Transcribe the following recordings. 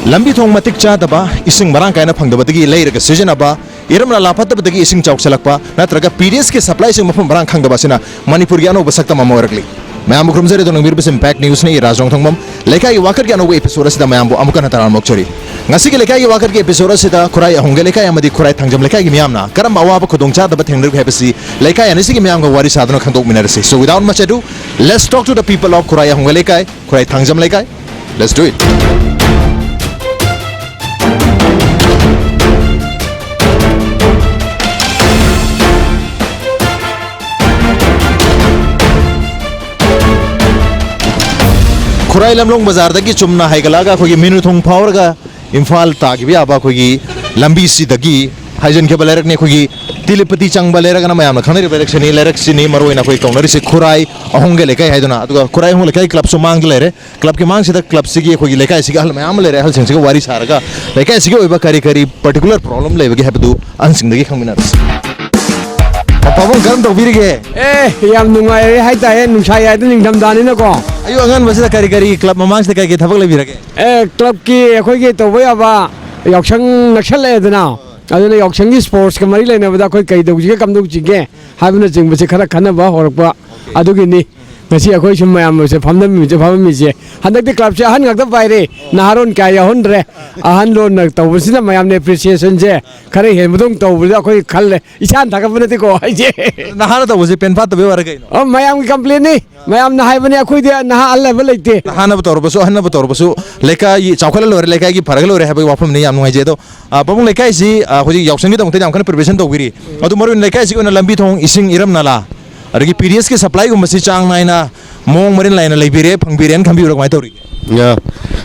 lambi thong matik cha daba ising marang kaina phangdabadagi leiraga sijanaba iramna lapatabadagi ising chawksalakpa natraga PDS ke supply sing mafam marang khangdaba sina Manipur gi anoba sakta mamoragli mayam khurumjare don mir bes impact news ne raj Nongthombam Leikai Wakat gi anoba episode sida mayam bo amukan hataran mokchori ngasi gi Leikai Wakat gi episode sida Khurai Ahongge Leikai amadi Khurai Thangjam Leikai gi miyamna karam awaba khodong cha daba thengner hebasi Leikai anisi gi miyam ga wari sadana khandok minarasi. So without much ado, let's talk to the people of Khurai Ahongge Leikai, Khurai Thangjam Leikai. Let's do it. Khurai lamlong bazar dagi chumna haigalaga khogi minu thong phawrga Imphal tagi bi aba khogi lambi si dagi haijan ke balerak ne khogi Tilipati chang baleraga na mayam khanari balerak sini maroi na khoi kaunari se Khurai Ahongge Leikai haiduna aduga Khurai Ahongge Leikai club so mang lere club ke mang sida club sigi khogi Leikai sigi hal mayam lere hal sing sigi wari saraga Leikai sigi oiba kari particular problem lebagi habdu ansing dagi khangminar Pabong karam tawbirige yam nungai hai ta he nusai ai ning dham dani na ko ayo angan basida kari club mamang sida kai ke thabak lebirage club ki khoi ge to boya ba yaksang naksal le dana aduna yaksang gi sports ka mari le na ba khoi kai do ji kam do ji ge habuna jing ba se khara khana ba horak adugi ni ngasi akhoi sum mayam se phamna mi je handak de club se han ngak da bai re naharon ka ya hon re ahan lon nak to sina mayam ne appreciation je khare he mudong to bu akhoi khal le isan thak bune ti ko ai je nahara to se pen pat be war ga o mayam ki complain ni mayam na hai bane akhoi de na alle ba leite hana bator basu Leikai chawkhala lore Leikai gi farag lore habai wafam ne yam ngai je to pabong Leikai si khoji yaksang gi dong te jam kan preparation to biri adu maru Leikai si ona lambi thong ising iram nala adagi PDS ke supply gum masi chang naina mong marin laina leibire phangbiren khambi urok mai tori ya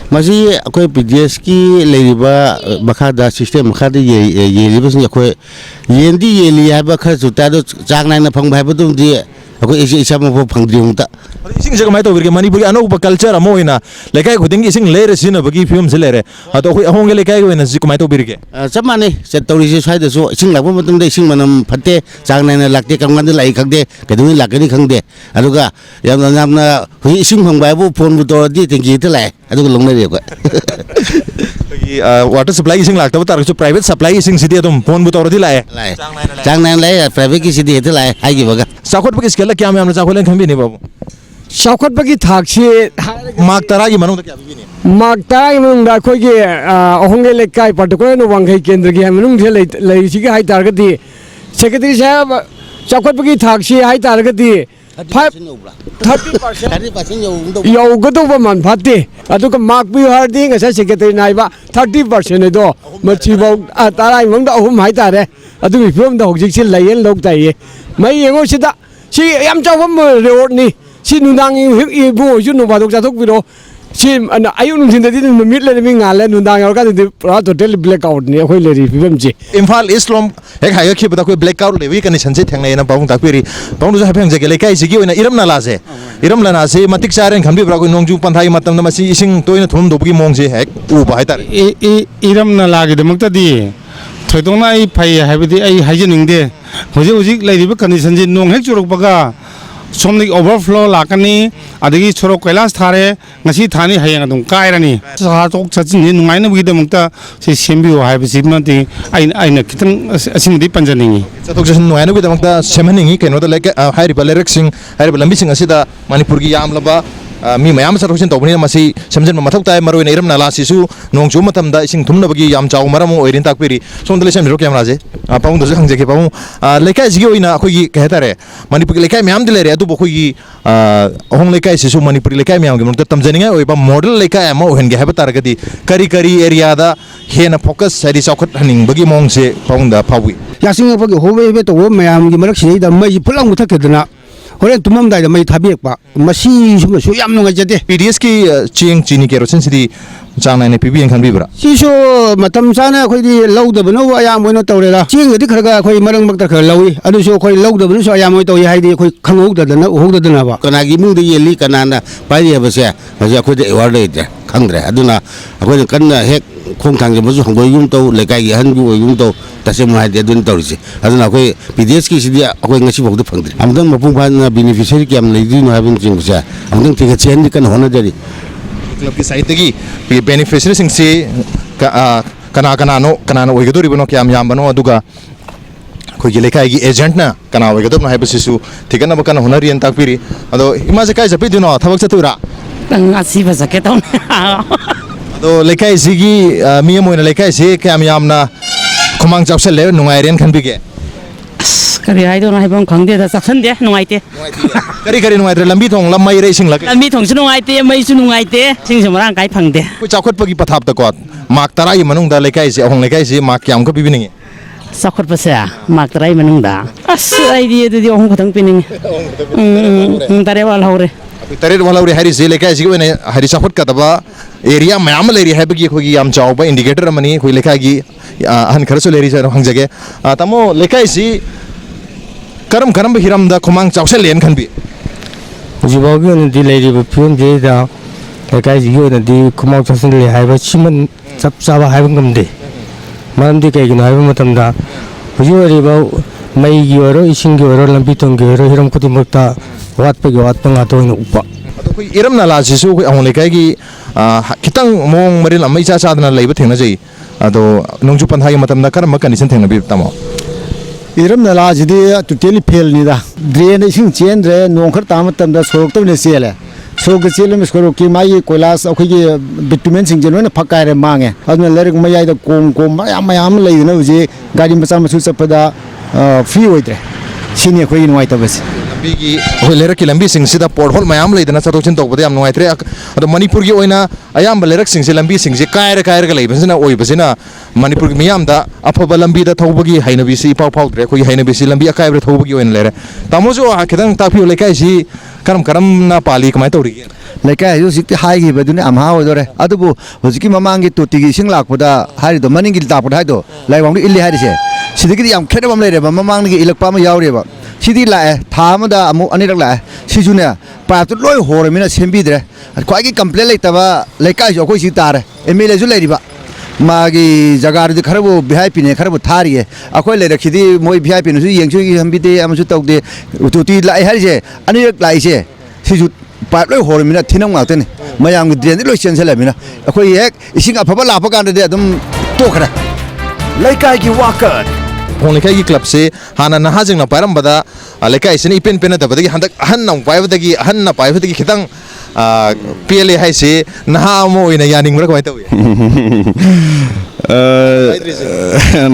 masi akoi PDS ki leiba bakhada system bakhada ye libas ni akoi yendi ye li haba kha juta do chang naina phang bhai badum di akoi isa mo phangdiung ta ising jaga mai tori ke Manipur ano ba culture amo ina Leikai khuding ising leire sina bagi film se lere ato khoi Ahongge Leikai go ina ji kumai to birke chamane se tori se sai de so ising lakba matum de ising manam phatte chang naina lakte kamgan de lai khagde keduni lakani khangde aduga yamna hui ising phang bai bu phone bu to di tengi te lai aduga longnai re ko water supply ising lakta tar so private supply ising sidi atum phone bu to di lai chang naina lai private ki sidi te lai hai gi baga sakhot bagi skill kya me amna chakholen khambi ne babu sakhot bagi thak si mak tara gi manung kya bi ne mak tara gi manung da khoi ge Ahongge Leikai particular no wangai kendra gi manung the lei si ga hai tar ga di secretary sahab sakhot bagi thak si hai tar ga di 30% yauga ba man phatte aduga mak bi hardi ngasa secretary nai ba 30% do machi ba tarai mong da ahum hai tare adu film da hojik si layen lok tai mai yengo sida si yam chawam reward ni si nundang i bu ju no ba dok cha thok bi do si ayu nung sin da din mit le mi ngal le nundang ya ka di pra total blackout ni khoi le ri film ji Imphal Islam hek haiga khiba da koi blackout lewi kan sanse thengnai na pawung takpiri pawung jo hapheng jage Leikai sigi oina iram na la se iram la na se matik charen khambi bra koi nongju panthai matam na masi ising toina thum dobgi mong je hek u ba haitar iram na la gi demak ta di thoidong na ai phai haibidi ai haijening de hoji leiriba condition ji nong hek churok baga somni overflow lakani adagi choro kailas thare ngasi thani hayang adum kairani sa tok chachin ni nungai na bugi demak ta se sembi wa haibisi mati aina kitang asing di panjani chatok jasin nungai na bugi demak ta semhaningi keno da Leikai hairi balerek sing hairi lambi sing asida Manipur gi yam laba mi mayam sa rosin tawbani masi samjan mathok tai maroi na iram nala sisu nongchu matam da ising thumna bagi yam chaw maram oirin takpiri sondale sem ro camera je pawung do hangje ke pawung Leikai sigi oina khoi gi kahetare Manipur Leikai mayam dilere adu khoi gi Ahong Leikai sisu Manipur Leikai mayam gi mukta tamjaninga oiba model Leikai ama ohen ge habatar gadi kari area da hena focus sari chawkhat haning bagi mong se pawung da phawi yasing bagi hobe be to mayam gi marak si da mai pulang muthak kedna horen tumam dai da mai thabek ba masi sum su yam nungai jade PDS ki ching chini kerosene sidi chang nai ne PBN khan bi bra si so matam sana khoi di lau da bano aya moi no tawre la ching di kharaga khoi marang mak ta khar lawi adu so khoi lau da bano so aya moi to hai di khoi khangou da na ho da na ba kana gi mung de yeli kana na pai ye ba se ba ja khoi de award de khangre aduna khoi kan hek khong thang ge masu hangoi yum to Leikai gi han gu yum to tasem hai de dun tawri se aduna khoi PDS ki sidi khoi ngasi bok de phangdri amdang mapung phan beneficiary ki am lei di no habin jing sa amdang ti ga chen di kan hona jari club की side की beneficiary Singh से कनानो ओइगदोरिबनो क्या यामबनो अदुगा अखोई लेखाई की agent ना कना ओइगदोबनो हाइबसिसु थिगनब कना हुनरियन ताकपिरी अदो इमा से काय जपिदिनो थबक चतुरा ngasi basa ke taun अदो लेखाई सिगी मियम ओइना लेखाई से क्या यामना खुमांग चावसल ले नुंगाइरेन खनबिगे kari hai don hai bang khang de da saksan de nungai te करी नुंगाइरे लंबी थोंग लम्मई रे सिंग लग lambi thong su nungai te mai su nungai te sing samrang kai phang de कोई चाखत पगी पथाप तक मार्क तरा की मनुंग दा लेखाई से अहोंग लेखाई से मार्क याम को बिबिनिंग sakhot pa sa mak tarai manung da as ai di de ong khatang pining tare wal hore तरेट वाला उरी हरी से लेखाई से कोई हरी चाखत का तबा एरिया मैम लेरी है बगी कोई याम चाव इंडिकेटर मनी कोई लेखाई की हन खरसो लेरी से हंग जगह तमो लेखाई से करम करम हिरम दा खुमांग चावसल लेन खन भी जिबागी ओनदी लेरिबो फिल्म जेदा लेकाई जिगी ओनदी खुमाव चावसल ले हाइबा सिमन चप चाबा हाइबा ngमदे मरमदि कइगिनो हाइबा मतमदा हुजि ओरिबा मईगी ओरो इसिंगी ओरो लंबी थोंगी ओरो हिरम खुदिमक्ता वाटपगी वाटपंगा तोइन उपा अदो कोई इरम नाला सिसु कोई अहों लेखाई की खितंग मोंग मरिल अमई चा चादना लेबा थेंगना जई अदो नोंजु पंथाई मतमदा करम कंडीशन थेंगना बि तमो इरम नाला जिदि टोटली फेल निदा ड्रेन इसिंग चेंद्रे नोंखर तामतमदा सोरक तबने चेले सोरक चेलम स्कोरो की माई कोइलास अखोगी बिटुमेन सिंग जेनो फकारे मांगे अदन लेरिक मयाइदा कोम मयाम लेयना उजे गाड़ी मचा मसु चपदा फ्री होइद्रे सिनि अखोगी नुवाइतबस लंबी की होय लेरक की लंबी सिंग सिदा पोर्ट होल मयाम लेदना चतोचिन तोबदे याम नुवाइत्रे अदो मणिपुर की ओइना अयाम लेरक सिंग से लंबी सिंग से कायर का लेबसना ओइबसिना मणिपुर की मियाम दा अफब लंबी दा थौबगी हाइनबिसी पाव पावद्रे कोई हाइनबिसी लंबी अकायब्रे थौबगी ओइन लेरे तामोजो खितंग ताफियो लेकाई सी करम ना पाली कमाय तौरी लेकाई हुजिकति हाइगी बदुने अमहा ओदरे अदुबु हुजिकि ममांगी तोटिगी सिंग लाकपदा हारिदो मनिंगी तापदा हाइदो लाइवांगदो इल्ली हारिसे सिदिगि याम खेदबम लेरेबा ममांगी इलकपा मा यावरेबा सिदी लाए था अमदा अमु अनिरक लाए सिजुने पाइप लोय होरमिना सेंबिद्रे ख्वाइगी कंप्लेन लेतबा लेकाई जो कोई सि तारे एमएलए जो लेरिबा मागी जगारदि खरबो वीआईपी ने खरबो थारिए अखोय लेरखिदि मोय वीआईपी नुसु येंगसुगी हम्बिदे अमसु तौदे तुति लाए हारिसे अनिरक लाइसे सिजु पाइप लोय होरमिना थिनम गातने मयांग ड्रेन लोय चेंसलमिना अखोय एक इसिंग अफबा लापा कांदे अदुम तोखरा लेकाई की वाकत हों लेकाई की क्लब से हाना नहाजिंग ना पारम बदा लेकाई से इपेन पेन दबदगी हंदक हन ना पाइबदगी हन ना पाइबदगी खितंग पीएलए हाई से नहा मो इना यानिंग मरक वाइता हुई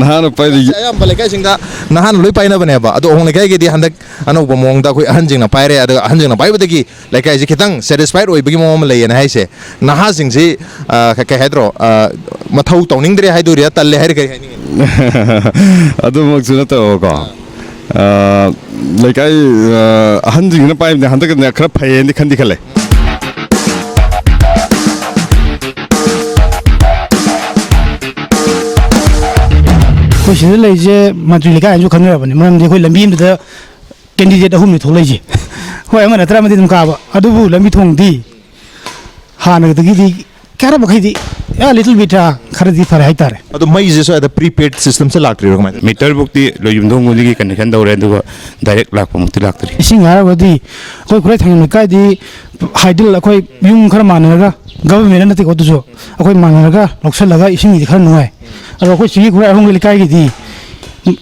नहान पाइदगी अयाम लेकाई सिंग दा नहान लोई पाइना बने बा अदो हों लेकाई के दी हंदक अनोब मोंग दा कोई हंजिंग ना पाइरे अदो हंजिंग ना पाइबदगी लेकाई से खितंग सेटिस्फाइड ओइबगी मोम लेयन हाई से नहा सिंग से का हेद्रो मथौ तौनिंग दरे हाई दुरिया तल्ले हाई करी हाई अदुमक्सु नतोको लेकाई अहनजिंगना पाइबने हंदक ने खरा फैयेंदि खंदि खले कोई सिद लेजे मंत्री लेकाई जो खंगरबने मरमदि कोई लंबी अमदा कैंडिडेट अहुमनि थोलेजे होय अमना तरामदि दुम काबा अदुबु लंबी थोंगदि हानगदगिदि क्या बखैदी या लिटिल बिट खरदी फर हाइतारे अदो मई जे सो अद प्रीपेड सिस्टम से लागत्री रोकमा मीटर बुक्ति लोयुमदों मुदिगी कनेक्शन दौरे दुगा डायरेक्ट लाख मुक्ति लागतरी इसिंग हारबदी कोई खुराई थांगम लेकाइदी हाइडल अखोई युम खर मानरगा गवर्नमेंट नति कोदुसो अखोई मानरगा लौसलगा इसिंग दि खर नुवाय अदो अखोई सिगी खुराई होंग लेकाइगी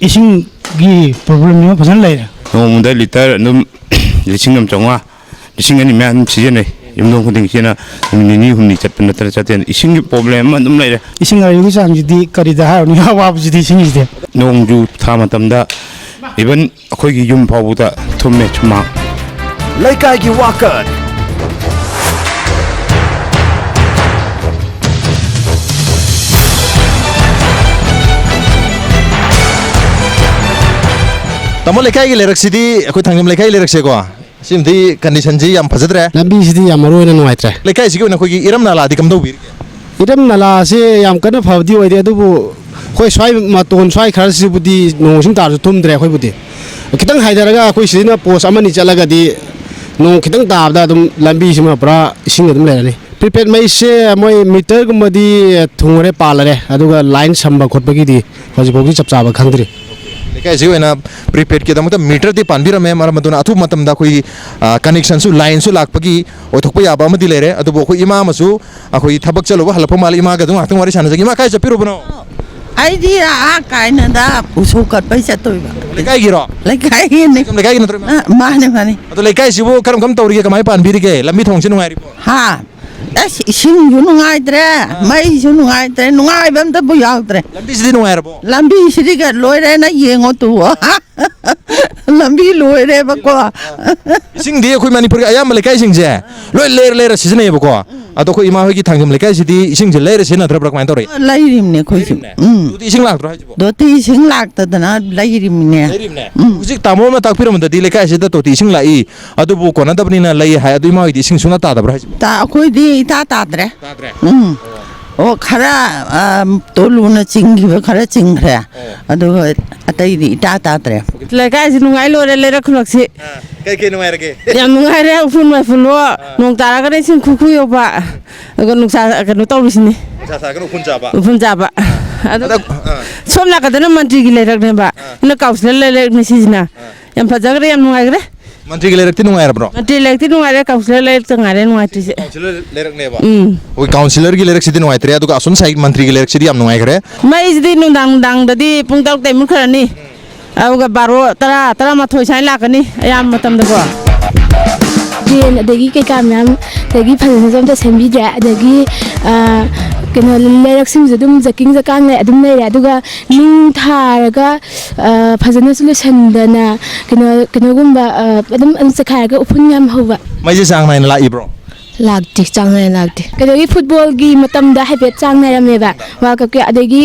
इसिंग गी प्रॉब्लम नि फसन लेरे नोमुदा लिटर नुम लिसिंग नम चंगा लिसिंग अनि म्यान सिजने युमदों खुदिंग सेना निनी हुमनि चटपन नतर चतेन इसिंग प्रॉब्लम दुम लेरे इसिंग आयुगी सांगजिदी करिदा हारनि हावाबजिदी सिंगिदे नोंजु था मतमदा इवन अखोई युम फावुदा थुमे छुमा लेकाई की वाकत तमो लेकाई की लेरक सिदी अखोई थांगम लेकाई लेरक से को सिमदी कंडीशन जी याम फजदरे लंबी सिदी याम मरोइना नुवाइत्रे लेकाई सिगी न कोई इरम नाला दि कमदौ बिर इरम नाला से याम कन फबदी ओइदे अदुबु खोई स्वाइ मतोन स्वाइ खर सिबुदी नोंसिंग तारजु तुमद्रे खोइ बुदी खितंग हाइदरगा खोइ सिदिना पोस्ट अमनि चलगदी नो खितंग ताबदा दुम लंबी सिमा पुरा इसिंग दुम लेरनी प्रीपेड मई से मोय मीटर गुमदी थुंगरे पालरे अदुगा लाइन संबा खोटबगी दी हजिबोगी चपचाबा खंगद्री लेकाई से होना प्रीपेड के दमक मीटर दी पानबीर में मरम मदुना अथु मतम दा कोई कनेक्शन सु लाइन सु लाकपगी ओथोकप याबा मदि लेरे अदुबो कोई इमा मसु अखोई थबक चलोबा हलफो माल इमा गदु आतंग वारी सानजगी इमा काय चपिरो बनो आइदी आ कायना दा उसो कट पैसा तोइबा लेकाई गिरो लेकाई ने लेकाई नत्र माने माने अदु लेकाई सिबो करम कम तौरी कमाई पानबीर के लंबी थोंग से नुंगारी हा इसिंग yu nungaidre mai su nungaidre nungai bam ta bu yaudre lambi sidi nungairbo lambi sidi ga loire na yengo tu lambi loire ba ko ising di khoi manipur ga ayam lekai sing je loi ler season e ba ko ado khoi ima hoi gi thangjam lekai sidi ising je ler se na thra brak mai tore lairim ne khoi ju du ti ising lak tro hajibo do ti ising lak ta dana lairim ne hujik tamo ma tak piram da di lekai se da to ti ising lai adu bu ko na dabni na lai ha adu ima hoi di ising suna ta da bra hajibo ta khoi di ta tadre ओ खरा तोलुना चिंगी खरा चिंगरे अदो अतई दी ता तात्रे लेकाई से नुंगाई लोरे ले रखलक से के नुंगाई रगे याम नुंगाई रे उफुन मै फुलो नोंग तारा गरे सिं खुखु योबा अगन नुक्सा अगन तौरिसिनि सा गन उफुन जाबा अदो सोमला कदन मंत्री गी ले रखने बा न काउंसिलर ले ले मिसिजना याम फजगरे याम नुंगाई रे मंत्री के लेरक्ति नुंगाई रब्रो मंत्री लेरक्ति नुंगाई रे काउंसिलर ले तंगारे नुंगाई तिसे काउंसिलर लेरकने बा ओई काउंसिलर की लेरक्ति नुंगाई तरे अदुगा असन साइड मंत्री की लेरक्ति याम नुंगाई करे मै इजदि नुंदांग दांग ददि पुंग तक तैमुन खरनी अउगा 12 13 माथोय साइ लाकनी याम मतम दको जेन अदगी के काम याम दगी फजन जम त सेंबी दे अदगी कनो लेरक्सिंग जदुम जकिंग जकांग ले अदुम ले अदुगा नुंग थारगा फजन सोल्यूशनदना कनो गुम्बा अदुम सखारगा उफुन याम होबा मै जे सांग नाइन ला इब्रो लागती चांगने लागती कदोगी फुटबॉल की मतम दा हैफेट चांगने रमेबा वर्ल्ड कप के अदगी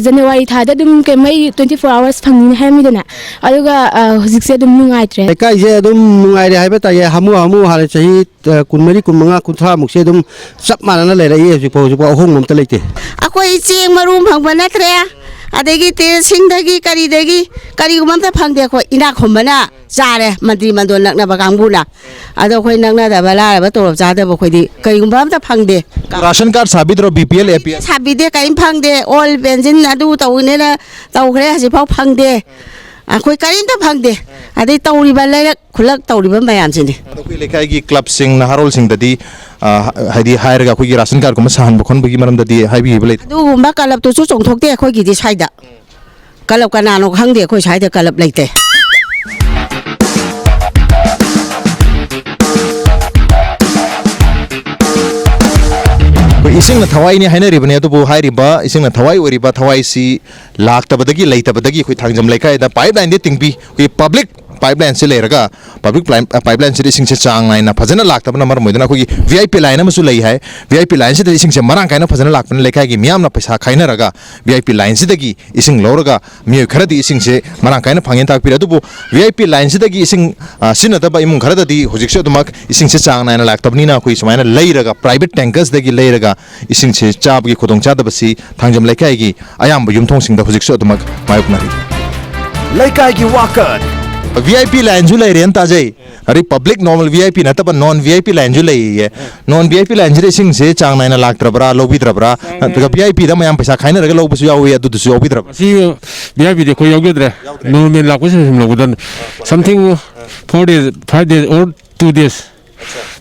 जनवरी थादा दुम के मई 24 आवर्स फंगनी हैमिदना अदुगा हुजिक से दुम नुंगाइत्रे लेकाई जे दुम नुंगाइरे हाइबा ताये हमु हाले सही कुनमरी कुनमंगा कुनथा मुक्से दुम सब मानना ले रही है जिपो अहोंग ममता लेते अकोई चेंग मरूम फंगबा नत्रे अदगी ते सिंदगी करी गुमता फंगदे को इना खोमबना चारे मंत्री मंडल नकना बगांगबुना अदो खोई नकना दबला बा तोरब जादे बो खोई दी कई गुमबा मता फंगदे राशन कार्ड साबित रो बीपीएल एपीएल साबित दे कई फंगदे ऑल बेंजिन अदु तौने ना तौखरे हजि फाव फंगदे अखोई करिन त फंगदे अदे तौरिबा लेरक खुलक तौरिबा मयाम सिनि अदो लेकाई की क्लब सिंग नहारोल सिंग ददी हाइदी हायरगा खोई राशन कार्ड को मसान बखन बगी मरम ददी हाइबी बले अदु गुमबा कलब तो चोंथोकते खोई गिदि साइदा कलब कनानो खंगदे खोई साइदा कलब लेते इसिंग थवाई ने हाइनरिबने अदुबो हाइरिबा इसिंग थवाई ओरिबा थवाई सी लाक्तबदगी लेतबदगी खोई थांगजम लेकाई दा पाइपलाइन दे तिंगबी खोई पब्लिक पाइपलाइन से लेरगा पब्लिक पाइपलाइन से इसिंग से चांग नाइना फजना लाक्तबना मर मोइदना खोई वीआईपी लाइन मसु लई है वीआईपी लाइन से इसिंग से मरांग काइना फजना लाक्तन लेकाई की मियाम ना पैसा खाइनरगा वीआईपी लाइन से दगी इसिंग लोरगा मिय खरदी इसिंग से मरांग काइना फंगेन ताक पिर अदुबो वीआईपी लाइन से दगी इसिंग सिनदबा इमुंग खरददी हुजिक से दुमक इसिंग से चांग नाइना लाक्तबनीना खोई समाइना लईरगा प्राइवेट टैंकर्स दगी लईरगा इसिंग से चाब की खुदोंग चादबसी थांगजम लेकाई की अयाम युमथोंग सिंग द हुजिक से दुमक मायुकनारी लेकाई की वाकत वीआईपी लाइन जो ले रेन ताजे अरे पब्लिक नॉर्मल वीआईपी ना तब नॉन वीआईपी लाइन जो ले है नॉन वीआईपी लाइन जे सिंग से चांग नाइना लाख तरबरा लोबी तरबरा तो वीआईपी दा मयाम पैसा खाइना रगे लोबसु यावे अदु दुसु ओबी तरब सी वीआईपी दे कोई योगद्रे नॉर्मल लाख से हम लोग दन something 4 days 5 days or 2 days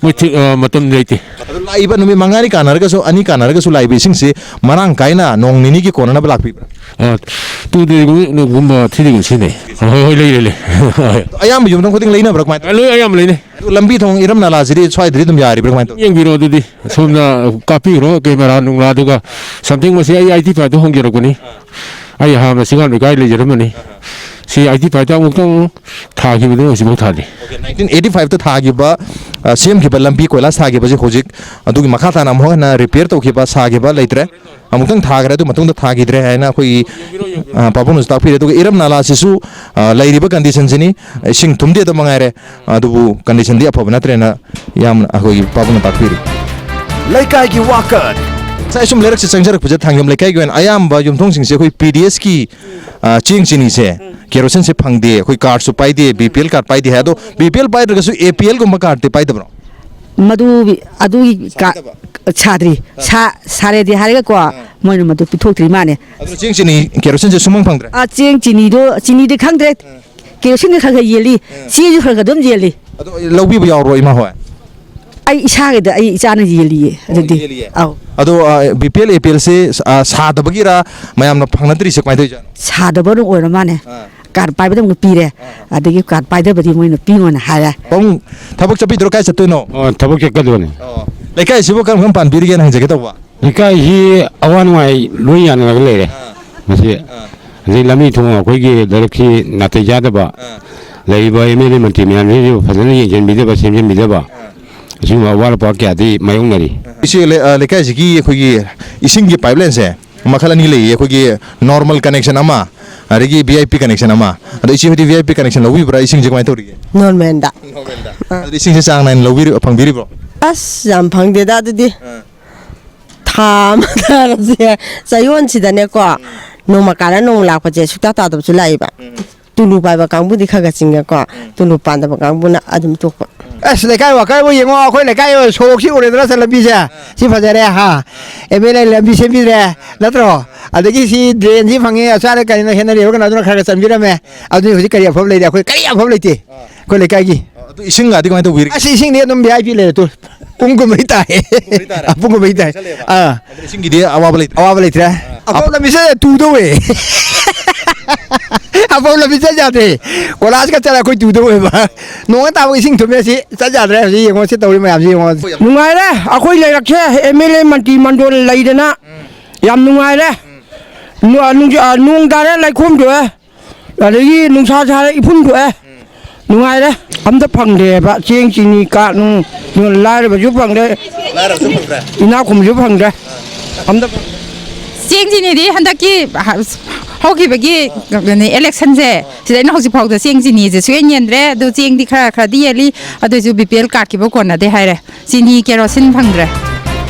मुझे मतम लेते लाइबा नुमी मंगारी कानरगा सो अनि कानरगा सो लाइबे सिंग से मरांग काइना नोंग निनी की कोना ब्लाक पी 2 days गुम 3 days सिने होय ले अयाम युम खोदिंग लेना ब्रक माइ लो अयाम लेने लंबी थोंग इरम नाला जिरी छय द्रि तुम यारी ब्रक माइ यंग बिरो दुदी सोमना कॉपी रो कैमरा नुंगला दुगा समथिंग मसे आईटी फाइव तो होंगे रगुनी आई हा मसिगान बिगाइ ले जरमनी सी आईटी फाइव तो मुक्तों थागिबदो सिबो थादि 1985 तो थागिबा सीएम की लंबी कोइलास थागिबा जे खोजिक अदुगी मखा ताना मोहना रिपेयर तौखिबा सागिबा लेत्रे अमुक्तंग थागरे दु मतुंग थागिद्रे हैना कोई पाबुन स्टाफी दु इरम नाला सिसु लैरिबा कंडीशन सिनी सिंग थुमदे द मंगारे अदुबु कंडीशन दि अफब नत्रेना याम अखोई पाबुन ताफिरी लेकाई की वाकत साइसुम लेरक से संजरक पुजे थांगम लेकाई गन आयाम बा युमथोंग सिंग से कोई पीडीएस की चिंग चिनी से केरोसिन से फंगदे कोई कार्ड सु पाइदे बीपीएल कार्ड पाइदे है तो बीपीएल पाइदरगसु एपीएल गुम कार्ड ते पाइदब्रो मधु अदु का छाद्री सारे दि हारेगा को ꯃꯣꯏꯅ ꯃꯗꯨ ꯄꯤꯊꯣꯛꯇ꯭ꯔꯤ ꯃꯥꯅꯦ ꯑꯗꯨ ꯆꯦꯡ ꯆꯤꯅꯤ ꯀꯦꯔꯣꯁꯤꯟꯁꯦ ꯁꯨꯃꯥꯡ ꯐꯪꯗ꯭ꯔꯦ ꯆꯦꯡ ꯆꯤꯅꯤꯗꯤ ꯈꯪꯗ꯭ꯔꯦ ꯀꯦꯔꯣꯁꯤꯟꯒ ꯈꯔ ꯌꯦꯜꯂꯤ ꯆꯦꯡꯁꯨ ꯈꯔ ꯑꯗꯨꯝ ꯌꯦꯜꯂꯤ ꯑꯗꯣ ꯂꯧꯕꯤꯕ ꯌꯥꯎꯔꯣ ꯏꯃꯥ ꯍꯣꯏ ꯑꯩ ꯏꯁꯥꯒꯤꯗ ꯑꯩ ꯏꯆꯥꯅ ꯌꯦꯜꯂꯤꯌꯦ ꯑꯗꯨꯗꯤ ꯑꯧ ꯑꯗꯣ BPL APLꯁꯦ ꯁꯥꯗꯕꯒꯤꯔ ꯃꯌꯥꯝꯅ ꯐꯪꯅꯗ꯭ꯔꯤꯁꯦ ꯀꯃꯥꯏꯅ ꯇꯧꯔꯤꯖꯥꯠꯅꯣ ꯁꯥꯗꯕꯅ ꯑꯣꯏꯔ ꯃꯥꯅꯦ ꯀꯥꯔꯗ ꯄꯥꯏꯕꯗ ꯄꯤꯔꯦ ꯑꯗꯒꯤ ꯀꯥꯔꯗ ꯄꯥꯏꯗꯕꯗꯤ ꯃꯣꯏꯅ ꯄꯤꯉꯣꯅ ꯍꯥꯏꯔꯦ ꯄꯨꯡ ꯊꯕꯛ ꯆꯠꯄꯤꯗ꯭ꯔꯣ ꯀꯥꯏ ꯆꯠꯇꯣꯏꯅꯣ ꯊꯕꯛ ꯆꯠꯀꯗꯕꯅꯤ ꯂꯩꯀꯥꯏꯁꯤꯕꯨ ꯀꯔꯝ ꯄꯥꯟꯕꯤꯔꯤꯒꯦꯅ ꯍꯪꯖꯒꯦ ꯇꯧꯕ ꯂꯩꯀꯥꯏꯁꯤ ꯑꯋꯥ ꯅꯨꯡꯉꯥꯏ ꯂꯣꯏ ꯌꯥꯅꯔꯒ ꯂꯩꯔꯦ ꯃꯁꯤ ꯑꯗꯩ ꯂꯝꯕꯤ ꯊꯣꯡ ꯑꯩꯈꯣꯏꯒꯤ ꯂꯩꯔꯛꯁꯤ ꯅꯥꯇꯩ ꯆꯥꯗꯕ ꯂꯩꯔꯤꯕ MLA ꯃꯟꯇ꯭ꯔꯤ ꯃꯌꯥꯝꯁꯤꯁꯨ ꯐꯖꯅ ꯌꯦꯡꯁꯤꯟꯕꯤꯗꯕ ꯁꯦꯝꯖꯤꯟꯕꯤꯗꯕ ꯑꯁꯤꯒꯨꯝꯕ ꯑꯋꯥꯠ ꯑꯄꯥ ꯀꯌꯥꯗꯤ ꯃꯥꯌꯣꯛꯅꯔꯤ ꯏꯆꯦ ꯂꯩꯀꯥꯏꯁꯤꯒꯤ ꯑꯩꯈꯣꯏꯒꯤ ꯏꯁꯤꯡꯒꯤ ꯄꯥꯏꯞꯂꯥꯏꯟꯁꯦ ꯃꯈꯜ ꯑꯅꯤ ꯂꯩꯌꯦ ꯑꯩꯈꯣꯏꯒꯤ ꯅꯣꯔꯃꯦꯜ ꯀꯅꯦꯛꯁꯟ ꯑꯃ ꯑꯗꯒꯤ VIP ꯀꯅꯦꯛꯁꯟ ꯑꯃ ꯑꯗꯣ ꯏꯆꯦ ꯍꯣꯏꯗꯤ VIP ꯀꯅꯦꯛꯁꯟ ꯂꯧꯕꯤꯕ꯭ꯔꯥ ꯏꯁꯤꯡꯁꯦ ꯀꯃꯥꯏꯅ ꯇꯧꯔꯤꯒꯦ ꯅꯣꯔꯃꯦꯜꯗ ꯑꯗꯨꯗꯤ ꯏꯁꯤꯡꯁꯦ ꯆꯥꯡ ꯅꯥꯏꯅ ꯐꯪꯕꯤꯔꯤꯕ꯭ꯔꯣ ꯑꯁ ꯌꯥꯝ ꯐꯪꯗꯦꯗ ꯑꯗꯨꯗꯤ ꯊꯥ ꯑꯃꯗ ꯆꯌꯣꯜꯁꯤꯗꯅꯦꯀꯣ ꯅꯣꯡꯃ ꯀꯥꯔ ꯅꯣꯡꯃ ꯂꯥꯛꯄꯁꯦ ꯁꯨꯛꯇꯥ ꯇꯥꯗꯕꯁꯨ ꯂꯥꯛꯏꯕ ꯇꯨꯂꯨ ꯄꯥꯏꯕ ꯀꯥꯡꯕꯨꯗꯤ ꯈꯔ ꯆꯤꯡꯉꯦꯀꯣ ꯇꯨꯂꯨ ꯄꯥꯟꯗꯕ ꯀꯥꯡꯕꯨꯅ ꯑꯗꯨꯝ ꯇꯣꯛꯄ ꯑꯁ ꯂꯩꯀꯥꯏ ꯋꯥꯀꯔꯕꯨ ꯌꯦꯡꯉꯣ ꯑꯩꯈꯣꯏ ꯂꯩꯀꯥꯏ ꯁꯣꯔꯣꯛꯁꯤ ꯎꯔꯦꯗꯅ ꯂꯝꯕꯤꯁꯦ ꯁꯤ ꯐꯖꯔꯦ MLA ꯂꯝꯕꯤ ꯁꯦꯝꯕꯤꯔꯦ ꯅꯠꯇ꯭ꯔꯣ ꯑꯗꯒꯤ ꯁꯤ ꯗ꯭ꯔꯦꯟꯁꯤ ꯐꯪꯉꯦ ꯑꯆꯥꯔ ꯀꯔꯤꯅ ꯍꯦꯟꯅꯔꯤꯕ ꯀꯩꯅꯣꯗꯨꯅ ꯈꯔ ꯆꯟꯕꯤꯔꯝꯃꯦ ꯑꯗꯨꯗꯤ ꯍꯧꯖꯤꯛ ꯀꯔꯤ ꯑꯐꯕ ꯂꯩꯔꯦ ꯑꯩꯈꯣꯏ ꯀꯔꯤ ꯑꯐꯕ ꯂꯩꯇꯦ ꯑꯩꯈꯣꯏ ꯂꯩꯀꯥꯏꯒꯤ ꯑꯗꯨ ꯏꯁꯤꯡꯒꯗꯤ ꯀꯃꯥꯏꯅ ꯇꯧꯕꯤꯔꯤꯒꯦ ꯑꯁ ꯏꯁꯤꯡꯗꯤ ꯑꯗꯨꯝ VIP ꯂꯩꯔꯦ ꯇꯨ ꯄꯨꯡ ꯀꯨꯝꯃꯔꯤ ꯇꯥꯏ ꯄꯨꯡ ꯀꯨꯝꯃꯔꯤ ꯇꯥꯏ ꯏꯁꯤꯡꯒꯤꯗꯤ ꯑꯋꯥꯕ ꯂꯩꯇ꯭ꯔꯦ ꯑꯐꯕ ꯂꯝꯕꯤꯁꯦ ꯇꯨꯗꯧꯋꯦ ꯑꯐꯕ ꯂꯝꯕꯤ ꯆꯠ ꯌꯥꯗ꯭ꯔꯦ ꯀꯣꯂꯥꯁꯀ ꯆꯠꯂ ꯑꯩꯈꯣꯏ ꯇꯨꯗꯧꯋꯦꯕ ꯅꯣꯡ ꯇꯥꯕ ꯏꯁꯤꯡ ꯊꯨꯝꯃꯦ ꯁꯤ ꯆꯠ ꯌꯥꯗ꯭ꯔꯦ ꯍꯧꯖꯤꯛ ꯌꯦꯡꯉꯣ ꯁꯤ ꯇꯧꯔꯤ ꯃꯌꯥꯝꯁꯤ ꯌꯦꯡꯉꯣ ꯅꯨꯡꯉꯥꯏꯔꯦ ꯑꯩꯈꯣꯏ ꯂꯩꯔꯛꯁꯦ MLA ꯃꯟꯇ꯭ꯔꯤ ꯃꯟꯗꯣꯜ ꯂꯩꯗꯅ ꯌꯥꯝ ꯅꯨꯡꯉꯥꯏꯔꯦ ꯅꯣꯡ ꯇꯥꯔꯦ ꯂꯩꯈꯣꯝ ꯊꯣꯛꯑꯦ ꯑꯗꯒꯤ ꯅꯨꯡꯁꯥ ꯁꯥꯔꯦ ꯏꯐꯨꯟ ꯊꯣꯛꯑꯦ ꯅꯨꯡꯉꯥꯏꯔꯦ ꯑꯝꯇ ꯐꯪꯗꯦꯕ ꯆꯦꯡ ꯆꯤꯅꯤ ꯀꯥꯔꯠ ꯅꯨꯡ ꯂꯥꯏꯔꯕꯁꯨ ꯐꯪꯗꯦ ꯏꯅꯥꯛ ꯈꯨꯟꯕꯁꯨ ꯐꯪꯗ꯭ꯔꯦ ꯑꯝꯇ ꯆꯦꯡ ꯆꯤꯅꯤꯗꯤ ꯍꯟꯗꯛꯀꯤ ꯍꯧꯈꯤꯕꯒꯤ ꯏꯂꯦꯛꯁꯟꯁꯦ ꯁꯤꯗꯩꯅ ꯍꯧꯖꯤꯛ ꯐꯥꯎꯗ ꯆꯦꯡ ꯆꯤꯅꯤꯁꯦ ꯁꯨꯡꯌꯦꯟ ꯌꯦꯟꯗ꯭ꯔꯦ ꯑꯗꯨ ꯆꯦꯡꯗꯤ ꯈꯔꯗꯤ ꯌꯦꯜꯂꯤ ꯑꯗꯨꯏꯁꯨ BPL ꯀꯥꯔꯠꯀꯤꯕ ꯀꯣꯟꯅꯗꯦ ꯍꯥꯏꯔꯦ ꯆꯤꯅꯤ ꯀꯦꯔꯣꯁꯤꯟ ꯐꯪꯗ꯭ꯔꯦ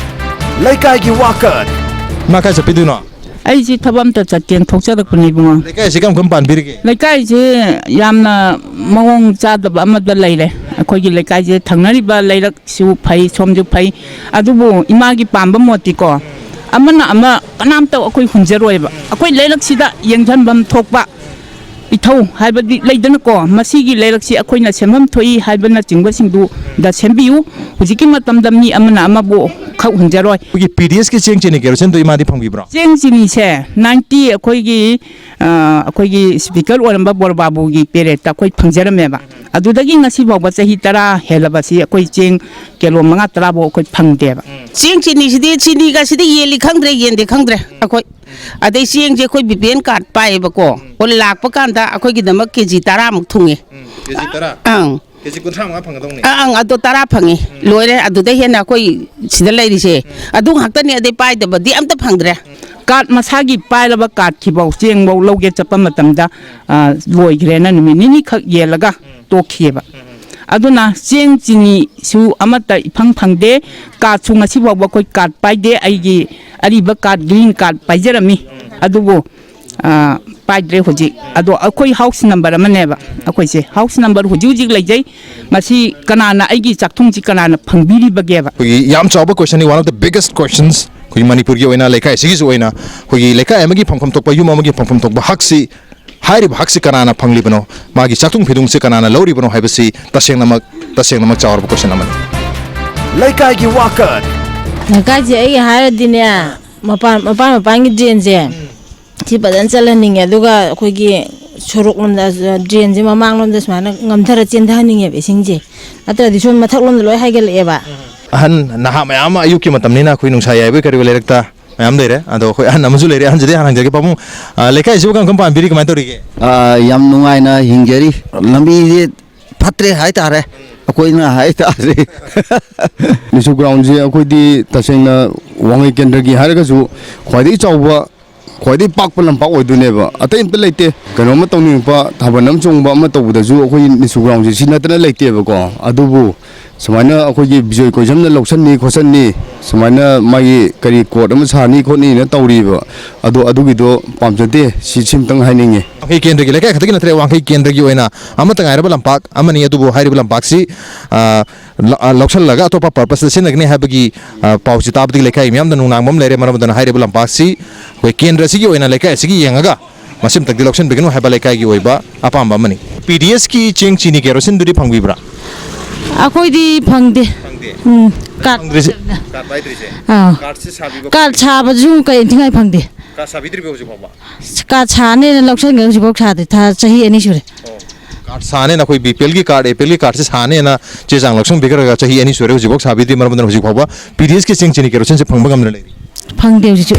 ꯂꯩꯀꯥꯏꯒꯤ ꯋꯥꯀꯠ ꯃꯥ ꯀꯥꯏ ꯆꯠꯄꯤꯗꯣꯏꯅꯣ ꯑꯩꯁꯤ ꯊꯕꯛ ꯑꯝꯇ ꯆꯠꯀꯦꯅ ꯊꯣꯛꯆꯔꯛꯄꯅꯦ ꯏꯕꯨꯡꯉꯣ ꯂꯩꯀꯥꯏꯁꯤ ꯀꯔꯝ ꯄꯥꯟꯕꯤꯔꯤꯒꯦ ꯂꯩꯀꯥꯏꯁꯦ ꯌꯥꯝꯅ ꯃꯑꯣꯡ ꯆꯥꯗꯕ ꯑꯃꯗ ꯂꯩꯔꯦ ꯑꯩꯈꯣꯏꯒꯤ ꯂꯩꯀꯥꯏꯁꯦ ꯊꯪꯅꯔꯤꯕ ꯂꯩꯔꯛꯁꯨ ꯐꯩ ꯁꯣꯝꯁꯨ ꯐꯩ ꯑꯗꯨꯕꯨ ꯏꯃꯥꯒꯤ ꯄꯥꯝꯕ ꯃꯣꯠꯇꯤꯀꯣ ꯑꯃꯅ ꯑꯃ ꯀꯅꯥꯝꯇ ꯑꯩꯈꯣ ꯍꯨꯟꯖꯔꯣꯏꯕ ꯑꯩꯈꯣꯏ ꯂꯩꯔꯛꯁꯤꯗ ꯌꯦꯡꯁꯤꯟꯐꯝ ꯊꯣꯛꯄ ꯏꯊꯧ ꯍꯥꯏꯕꯗꯤ ꯂꯩꯗꯅꯀꯣ ꯃꯁꯤꯒꯤ ꯂꯩꯔꯛꯁꯤ ꯑꯩꯈꯣꯏꯅ ꯁꯦꯝꯐꯝ ꯊꯣꯛꯏ ꯍꯥꯏꯕꯅꯆꯤꯡꯕꯁꯤꯡꯗꯨꯗ ꯁꯦꯝꯕꯤꯌꯨ ꯍꯧꯖꯤꯛꯀꯤ ꯃꯇꯝꯗ ꯃꯤ ꯑꯃꯅ ꯑꯃꯕꯨ ꯈꯛ ꯍꯨꯟꯖꯔꯣꯏ ꯑꯩꯈꯣꯏꯒꯤ PDSꯀꯤ ꯆꯦꯡ ꯆꯤꯅꯤ ꯀꯦꯔꯣꯁꯤꯟꯗꯣ ꯏꯃꯥꯗꯤ ꯐꯪꯕꯤꯕ꯭ꯔꯣ ꯆꯦꯡ ꯆꯤꯅꯤꯁꯦ 90 ꯑꯩꯈꯣꯏꯒꯤ ꯁ꯭ꯄꯤꯀꯔ ꯑꯣꯏꯔꯝꯕ ꯕꯣꯔꯕꯥꯕꯨꯒꯤ ꯄꯦꯔꯦꯠꯇ ꯑꯩꯈꯣꯏ ꯐꯪꯖꯔꯝꯃꯦꯕ ꯑꯗꯨꯗꯒꯤ ꯉꯁꯤ ꯐꯥꯎꯕ ꯆꯍꯤ 10 ꯍꯦꯜꯂꯕꯁꯤ ꯑꯩꯈꯣꯏ ꯆꯦꯡ ꯀꯤꯂꯣ 5-10 ꯐꯥꯎ ꯑꯩꯈꯣꯏ ꯐꯪꯗꯦꯕ ꯆꯦꯡ ꯆꯤꯅꯤꯁꯤꯗꯤ ꯆꯤꯅꯤꯒꯁꯤꯗꯤ ꯌꯦꯜꯂꯤ ꯈꯪꯗ꯭ꯔꯦ ꯌꯦꯟꯗꯦ ꯈꯪꯗ꯭ꯔꯦ ꯑꯩꯈꯣꯏ ꯑꯗꯩ ꯆꯦꯡꯁꯦ ꯑꯩꯈꯣꯏ BPL ꯀꯥꯔꯗ ꯄꯥꯏꯌꯦꯕꯀꯣ ꯂꯥꯛꯄ ꯀꯥꯟꯗ ꯑꯩꯈꯣꯏꯒꯤꯗꯃꯛ KG 10 ꯊꯨꯡꯉꯦ KG 10 ꯑꯪ KG 30 ꯐꯪꯒꯗꯧꯅꯤ ꯑꯗꯣ 10 ꯐꯪꯉꯤ ꯂꯣꯏꯔꯦ ꯑꯗꯨꯗ ꯍꯦꯟꯅ ꯑꯩꯈꯣই ꯁꯤꯗ ꯂꯩꯔꯤꯁꯦ ꯑꯗꯨ ꯉꯥꯛꯇꯅꯤ ꯑꯗꯩ ꯄꯥꯏꯗꯕꯗꯤ ꯑꯝꯇ ꯐꯪꯗ꯭ꯔꯦ ꯀꯥꯔꯗ ꯃꯁꯥꯒꯤ ꯄꯥꯏꯔꯕ ꯀꯥꯔꯗꯀꯤꯐꯥꯎ ꯆꯦꯡꯐꯥꯎ ꯂꯧꯒꯦ ꯆꯠꯄ ꯃꯇꯝꯗ ꯂꯣꯏꯈ꯭ꯔꯦꯅ ꯅꯨꯃꯤꯠ ꯅꯤꯅꯤꯈꯛ ꯌꯦꯜꯂꯒ ꯇꯣꯛꯈꯤꯑꯕ ꯑꯗꯨꯅ ꯆꯦꯡ ꯆꯤꯅꯤꯁꯨ ꯑꯃꯠꯇ ꯏꯐꯪ ꯐꯪꯗꯦ ꯀꯥꯔꯗꯁꯨ ꯉꯁꯤ ꯐꯥꯎꯕ ꯑꯩꯈꯣꯏ ꯀꯥꯔꯗ ꯄꯥꯏꯗꯦ ꯑꯩꯒꯤ ꯑꯔꯤꯕ ꯀꯥꯔꯗ ꯒ꯭ꯔꯤꯟ ꯀꯥꯔꯗ ꯄꯥꯏꯖꯔꯝꯃꯤ ꯑꯗꯨꯕꯨ ꯄꯥꯏꯗ꯭ꯔꯦ ꯍꯧꯖꯤꯛ ꯑꯗꯣ ꯑꯩꯈꯣꯏ ꯍꯥꯎꯁ ꯅꯝꯕꯔ ꯑꯃꯅꯦꯕ ꯑꯩꯈꯣꯏꯁꯦ ꯍꯥꯎꯁ ꯅꯝꯕꯔ ꯍꯧꯖꯤꯛ ꯂꯩꯖꯩ ꯃꯁꯤ ꯀꯅꯥꯅ ꯑꯩꯒꯤ ꯆꯥꯛꯊꯨꯡꯁꯤ ꯀꯅꯥꯅ ꯐꯪꯕꯤꯔꯤꯕꯒꯦꯕ ꯑꯩꯈꯣꯏꯒꯤ ꯌꯥꯝ ꯆꯥꯎꯕ ꯀ꯭ꯋꯦꯁꯟꯅꯤ ꯋꯥꯟ ꯑꯣꯐ ꯗ ꯕꯤꯒꯦꯁꯠ ꯀ꯭ꯋꯦꯁꯟꯁ ꯑꯩꯈꯣꯏꯒꯤ ꯃꯅꯤꯄꯨꯔꯒꯤ ꯑꯣꯏꯅ ꯂꯩꯀꯥꯏꯁꯤꯒꯤꯁꯨ ꯑꯣꯏꯅ ꯑꯩꯈꯣꯏꯒꯤ ꯂꯩꯀꯥꯏ ꯑꯃꯒꯤ ꯐꯪꯐꯝ ꯊꯣꯛꯄ ꯌꯨꯝ ꯑꯃꯒꯤ ꯐꯪꯐꯝ ꯊꯣꯛꯄ ꯍꯛꯁꯤ ꯍꯥꯏꯔꯤꯕ ꯍꯛꯁꯤ ꯀꯅꯥꯅ ꯐꯪꯂꯤꯕꯅꯣ ꯃꯥꯒꯤ ꯆꯥꯛꯊꯨꯡ ꯐꯤꯗꯨꯡꯁꯤ ꯀꯅꯥꯅ ꯂꯧꯔꯤꯕꯅꯣ ꯍꯥꯏꯕꯁꯤ ꯇꯁꯦꯡꯅꯃꯛ ꯆꯥꯎꯔꯕ ꯀ꯭ꯋꯦꯁꯟ ꯑꯃꯅꯤ ꯂꯩꯀꯥꯏꯒꯤ ꯋꯥꯀꯠ ꯂꯩꯀꯥꯏꯁꯦ ꯑꯩ ꯍꯥꯏꯔꯗꯤꯅꯦ ꯃꯄꯥꯟꯒꯤ ꯗ꯭ꯔꯦꯟꯁꯦ ꯁꯤ ꯐꯖꯅ ꯆꯜꯍꯟꯅꯤꯡꯉꯦ ꯑꯗꯨꯒ ꯑꯩꯈꯣꯏꯒꯤ ꯁꯣꯔꯣꯛ ꯂꯣꯝꯗ ꯗ꯭ꯔꯦꯟꯁꯦ ꯃꯃꯥꯡꯂꯣꯝꯗ ꯁꯨꯃꯥꯏꯅ ꯉꯝꯊꯔ ꯆꯦꯟꯊꯍꯟꯅꯤꯡꯉꯦꯕ ꯏꯁꯤꯡꯁꯦ ꯅꯠꯇ꯭ꯔꯗꯤ ꯁꯣꯝ ꯃꯊꯛꯂꯣꯝꯗ ꯂꯣꯏ ꯍꯥꯏꯒꯠꯂꯛꯑꯦꯕ ꯑꯍꯟ ꯅꯍꯥ ꯃꯌꯥꯝ ꯑꯃ ꯑꯌꯨꯛꯀꯤ ꯃꯇꯝꯅꯤꯅ ꯑꯩꯈꯣꯏ ꯅꯨꯡꯁꯥ ꯌꯥꯏꯕ ꯀꯔꯤꯕ ꯂꯩꯔꯛꯇ ꯃꯌꯥꯝ ꯂꯩꯔꯦ ꯑꯗꯣ ꯑꯩꯈꯣꯏ ꯑꯍꯟ ꯑꯃꯁꯨ ꯂꯩꯔꯦ ꯑꯍꯟꯁꯤꯗꯤ ꯍꯥꯟꯅ ꯍꯪꯖꯒꯦ ꯄꯥꯕꯨꯡ ꯂꯩꯀꯥꯏꯁꯤꯕꯨ ꯀꯔꯝ ꯄꯥꯟꯕꯤꯔꯤ ꯀꯃꯥꯏꯅ ꯇꯧꯔꯤꯒꯦ ꯌꯥꯝ ꯅꯨꯡꯉꯥꯏꯅ ꯍꯤꯡꯖꯔꯤ ꯂꯝꯕꯤꯁꯤ ꯐꯠꯇ꯭ꯔꯦ ꯍꯥꯏꯇꯥꯔꯦ ꯑꯩꯈꯣꯏꯅ ꯍꯥꯏꯇꯥꯔꯦ ꯅꯤꯁꯨ ꯒ꯭ꯔꯥꯎꯟꯁꯦ ꯑꯩꯈꯣꯏꯗꯤ ꯇꯁꯦꯡꯅ ꯋꯥꯡꯉꯩ ꯀꯦꯟꯗ꯭ꯔꯒꯤ ꯍꯥꯏꯔꯒꯁꯨ ꯈ꯭ꯋꯥꯏꯗꯒꯤ ꯆꯥꯎꯕ ꯈ꯭ꯋꯥꯏꯗꯒꯤ ꯄꯥꯛꯄ ꯂꯝꯄꯥꯛ ꯑꯣꯏꯗꯣꯏꯅꯦꯕ ꯑꯇꯩ ꯑꯝꯇ ꯂꯩꯇꯦ ꯀꯩꯅꯣꯝꯃ ꯇꯧꯅꯤꯡꯉꯛꯄ ꯊꯥꯕꯜ ꯑꯃ ꯆꯣꯡꯕ ꯑꯃ ꯇꯧꯕꯗꯁꯨ ꯑꯩꯈꯣꯏ ꯅꯤꯁꯨ ꯒ꯭ꯔꯥꯎꯟꯁꯦ ꯁꯤ ꯅꯠꯇꯅ ꯂꯩꯇꯦꯕꯀꯣ ꯑꯗꯨꯕꯨ ꯁꯨꯃꯥꯏꯅ ꯑꯩꯈꯣꯏꯒꯤ ꯕꯤꯖꯣꯏ ꯀꯣꯏꯖꯝꯅ ꯂꯧꯁꯟꯅꯤ ꯈꯣꯠꯆꯟꯅꯤ ꯁꯨꯃꯥꯏꯅ ꯃꯥꯒꯤ ꯀꯔꯤ ꯀꯣꯔꯠ ꯑꯃ ꯁꯥꯅꯤ ꯈꯣꯠꯅꯤꯅ ꯇꯧꯔꯤꯕ ꯑꯗꯣ ꯑꯗꯨꯒꯤꯗꯣ ꯄꯥꯝꯖꯗꯦ ꯁꯤꯝꯇꯪ ꯍꯥꯏꯅꯤꯡꯉꯤ ꯋꯥꯡꯈꯩ ꯀꯦꯟꯗ꯭ꯔꯒꯤ ꯂꯩꯀꯥꯏ ꯈꯛꯇꯒꯤ ꯅꯠꯇ꯭ꯔꯦ ꯋꯥꯡꯈꯩ ꯀꯦꯟꯗ꯭ꯔꯒꯤ ꯑꯣꯏꯅ ꯑꯃꯠꯇ ꯉꯥꯏꯔꯕ ꯂꯝꯄꯥꯛ ꯑꯃꯅꯤ ꯑꯗꯨꯕꯨ ꯍꯥꯏꯔꯤꯕ ꯂꯝꯄꯥꯛꯁꯤ ꯂꯧꯁꯜꯂꯒ ꯑꯇꯣꯞꯄ ꯄꯔꯄꯁꯇ ꯁꯤꯖꯤꯟꯅꯒꯅꯤ ꯍꯥꯏꯕꯒꯤ ꯄꯥꯎꯁꯤ ꯇꯥꯕꯗꯒꯤ ꯂꯩꯀꯥꯏ ꯃꯤꯌꯥꯝꯗ ꯅꯨꯡꯅꯥꯡꯕ ꯑꯃ ꯂꯩꯔꯦ ꯃꯔꯝ ꯑꯗꯨꯅ ꯍꯥꯏꯔꯤꯕ ꯂꯝꯄꯥꯛꯁꯤ ꯑꯩꯈꯣꯏ ꯀꯦꯟꯗ꯭ꯔ ꯑꯁꯤꯒꯤ ꯑꯣꯏꯅ ꯂꯩꯀꯥꯏ ꯑꯁꯤꯒꯤ ꯌꯦꯡꯉꯒ ꯃꯁꯤꯃꯇꯪꯗꯤ ꯂꯧꯁꯤꯟꯕꯤꯒꯅꯨ ꯍꯥꯏꯕ ꯂꯩꯀꯥꯏꯒꯤ ꯑꯣꯏꯕ ꯑꯄꯥꯝꯕ ꯑꯃꯅꯤ PDSꯀꯤ ꯆꯦꯡ ꯆꯤꯅꯤ ꯀꯦꯔꯣꯁꯤꯟꯗꯨꯗꯤ ꯐꯪꯕꯤꯕ꯭ꯔꯥ ꯑꯩꯈꯣꯏꯗꯤ ꯐꯪꯗꯦ ꯐꯪꯗ꯭ꯔꯤꯁꯦ ꯀꯥꯔꯠ ꯁꯥꯕꯁꯨ ꯀꯩ ꯏꯟꯊꯤꯉꯥꯏ ꯐꯪꯗꯦ ꯁꯥꯕꯤꯗ꯭ꯔꯤꯕ ꯍꯧꯖꯤꯛ ꯐꯥꯎꯕ ꯀꯥꯔꯠ ꯁꯥꯅꯦꯅ ꯂꯧꯁꯟꯒꯦ ꯍꯧꯖꯤꯛꯐꯥꯎ ꯁꯥꯗꯦ ꯆꯍꯤ 2 ꯁꯨꯔꯦ ꯀꯥꯔꯠ ꯁꯥꯅꯦꯅ ꯑꯩꯈꯣꯏ BPLꯒꯤ ꯀꯥꯔꯠ APLꯒꯤ ꯀꯥꯔꯠꯁꯦ ꯁꯥꯅꯦꯅ ꯆꯦ ꯆꯥꯡ ꯂꯧꯁꯟꯕꯤꯈ꯭ꯔꯒ ꯆꯍꯤ 2 ꯁꯨꯔꯦ ꯍꯧꯖꯤꯛꯐꯥꯎ ꯁꯥꯕꯤꯗ꯭ꯔꯤ ꯃꯔꯝ ꯑꯗꯨꯅ ꯍꯧꯖꯤꯛ ꯐꯥꯎꯕ PDSꯀꯤ ꯆꯦꯡ ꯆꯤꯅꯤ ꯀꯦꯔꯣꯁꯤꯟꯁꯦ ꯐꯪꯕ ꯉꯝꯗꯅ ꯂꯩꯔꯤ ꯐꯪꯗꯦ ꯍꯧꯖꯤꯛꯁꯨ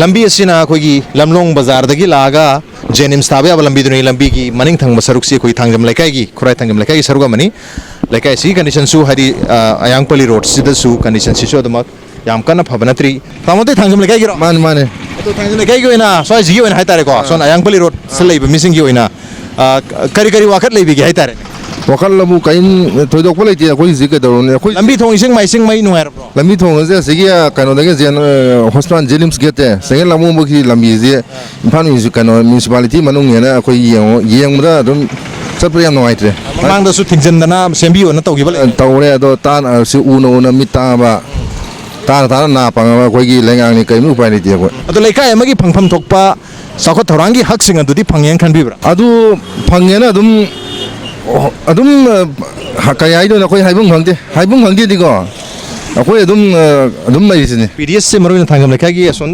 lambi asina akhoi lamlong bazar dagi laga Jenims tabe aba lambi duni lambi gi maning thang saruk si akhoi Thangjam Leikai gi Khurai Thangjam Leikai gi saruga mani Leikai si condition su hari Ayangpali road sida su condition si so damak yam kana phabanatri tamote Thangjam Leikai gi ro mane to Thangjam Leikai gi oina so ji oina haitare ko son Ayangpali road selai missing gi oina kari kari wakat leibi gi haitare wakal lamu kain thoidok pole ti akoi zi ke dorone akoi lambi thong ising mai nuer bro lambi thong je sigi kano dage jen hospital Jenims gate segen lamu mo ki lambi je imphanu su kano municipality manung yana akoi yeng mada dum chapri yam noitre mang da su thingjan dana sembi ona tawgi bale tawre do tan si una mita ba ta na pang akoi gi lengang ni kai mu pai ni ti akoi ado Leikai amagi phangpham thokpa sakho thorangi hak sing adu di phangyen khan bibra adu phangena adum hakayai do akoi haibung khangde diko akoi adum mai sini PDS se maru Thangjam Leikai gi son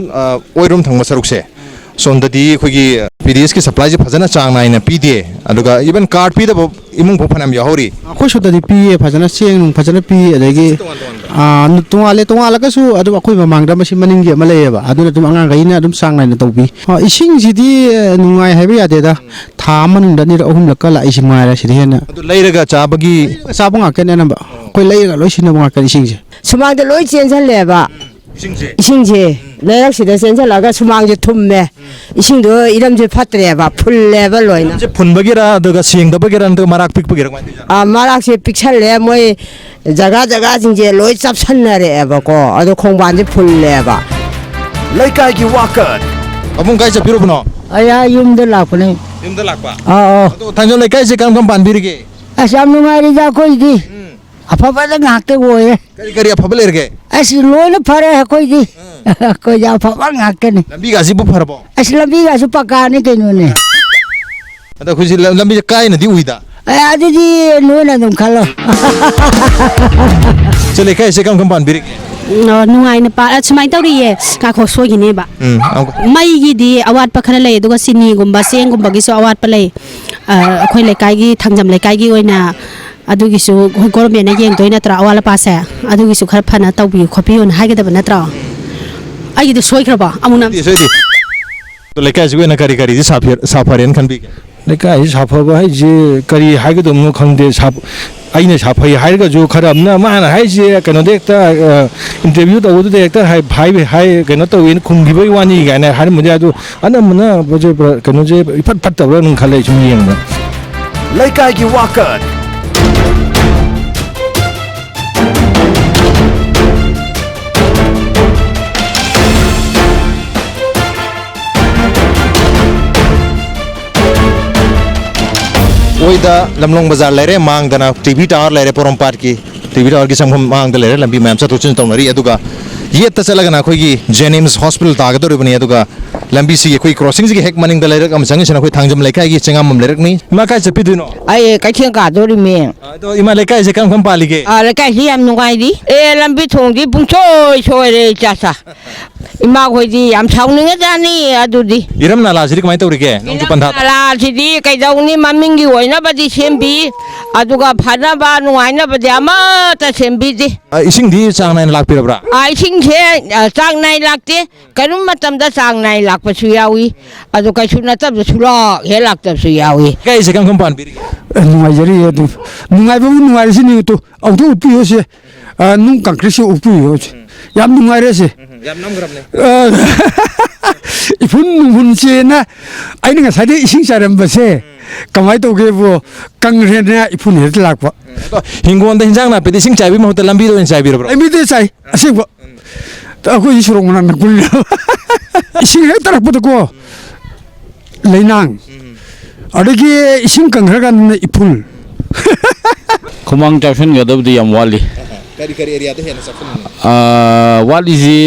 oirum thangma saruk se son dadi khoi gi PDS ki supply je phajana chang nai na pide aduga even card pi da imung pho phanam yahori akoi so dadi pi phajana cheng nung phajana pi adagi tongale ka su adu akoi mamang da masi maning gi ma leyeba aduna dum angang gai na dum sang nai na tawbi ising sidi nungai haiba yade da tha manung da ni ahum lakka la ising mai ra sidi hena adu leiraga chabagi sabunga ken na ba koi leiraga loi sinna bunga kan ising je sumang de loi chen chal leba ising je lerak sida chen chal laga sumang je thumme ising do iram je phatre ba phul leba loina je phun bagira aduga sing da bagira ndo marak pik bagira marak se pixel le moi jaga jing je loi chap san na re ba ko adu khongban je phul leba Leikai gi Wakat abung kai chapiro bno aya yum de lakune yum da lakpa ado Thangjam Leikai se kam pan birge asam numari ja koi di apa pada ngakte woye kari apa belerge asi loina phare koi di koi ja apa ngakte ni lambi ga sibu pharbo asi lambi ga su pakane ke no ne ada khusi lambi kai na di uida adi di loina dum khalo se Leikai se kam pan birge nungai na pa sumai tawri ka kho so gi ne ba mai gi di awat pa khana lei duga sini gumba seng gumba gi so awat pa lei akhoi Leikai gi Thangjam Leikai gi oina adugi su government na yeng toina tra awala pa sa adugi su khar phana tawbi khopi on haige da na tra ai gi soi khra ba amuna Leikai su na kari di safarian khan bi Leikai safa ba hai je kari haige do mo khangde sap aina safa haige jo kharam na ma na hai je kano dekta interview da udu dekta hai kano to in khung gi bai wani ga na har mu ja do anamna boje kano je phat phat tabra nung khalai chum yeng na Leikai gi Wakat oida lamlong bazar lere mang dana TV tower lere porompat ki TV tower ki samham mang da lere lambi mam sa to chin tawmari aduga yet ta chalaga na khoi gi Jenims hospital ta ga dori bani aduga lambi si khoi crossing gi hek maning da lere am sang sina khoi Thangjam Leikai gi chengam mam lere ni ma kai chapi duino ai kai khen ka dori me to ima Leikai se kam pali ge Leikai hi am nungai di lambi thong di pung choi re cha sa ima khoi di am chawning ga ni adu di iram na la siri kamai tawri ge nong chu pantha la sidi kai dau ni maming gi oina ba di sembi aduga phana ba nungai na ba di ama ta sembi di ising di chang nai lak pirabra ising se chang nai lakte kanum matam da chang nai lak pa su yawi adu kai su na tab su la he lak tab su yawi kai se kam pan bir nungai jari adu nungai ba nungai sini to auto upu yo se nung kankri se upu yo yam nungai re se yam nam gram ne ifun che na ai nga sai de ising saram ba se kamai to ge bo kang re na ifun he lak ba hingon da hinjang na pe sing chai bi mo ta lambi do in chai bi bro ai mi de chai ase ba ta ko isurong na kul ising he tarak ba ko ꯂꯩꯅꯥꯡ ꯑꯗꯒꯤ ꯏꯁꯤꯡ ꯀꯪꯈ꯭ꯔꯀꯥꯟꯗꯅ ꯏꯐꯨꯜ ꯈꯨꯃꯥꯡ ꯆꯥꯎꯁꯤꯟꯒꯗꯕꯗꯤ ꯌꯥꯝ ꯋꯥꯠꯂꯤ ꯀꯔꯤ ꯑꯦꯔꯤꯌꯥꯗ ꯍꯦꯟꯅ ꯆꯥꯎꯁꯤꯟꯅꯤꯡꯉꯤ ꯋꯥꯠꯂꯤꯁꯤ